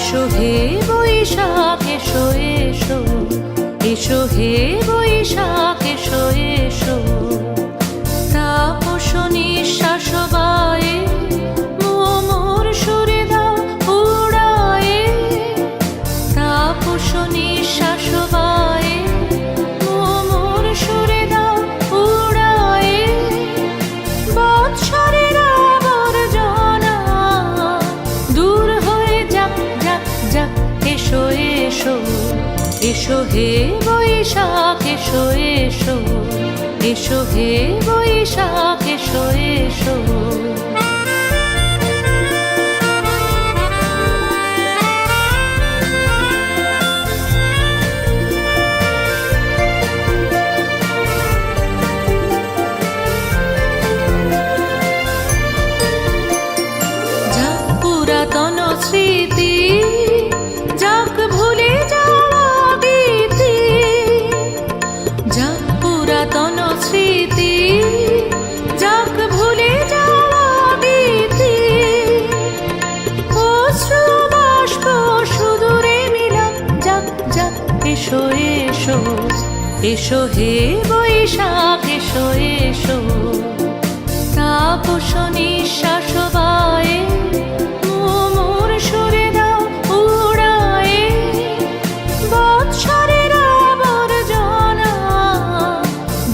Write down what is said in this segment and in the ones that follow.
এসো হে বৈশাখ এসো এসো, এসো হে বৈশাখ এসো এসো। তাপস নিঃশ্বাস বায়ে মোর সুরে দাও উড়ায়ে, তাপস নিঃশ্বাস বায়ে মোর সুরে দাও উড়ায়ে। বৎসরের আবর্জনা দূর হয়ে যাক যাক যাক, এসো এসো, এসো হে বৈশাখ এসো এসো, এসো হে বৈশাখ এসো এসো। যাক পুরাতন স্মৃতি, যাক ভুলে যাওয়া গীতি, যাক পুরাতন স্মৃতি, যাক ভুলে যাওয়া গীতি। অশ্রু বাষ্প সুদূরে মিলাক যাক যাক, এসো এসো, এসো হে বৈশাখ এসো এসো। তাপস নিঃশ্বাস বায়ে মোর সুরে দাও উড়ায়ে। বৎসরের আবর্জনা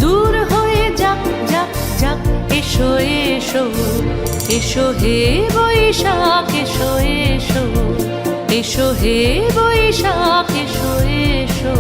দূর হয়ে যাক যাক যাক, এসো এসো, এসো হে বৈশাখ এসো এসো, এসো হে বৈশাখ এসো এসো।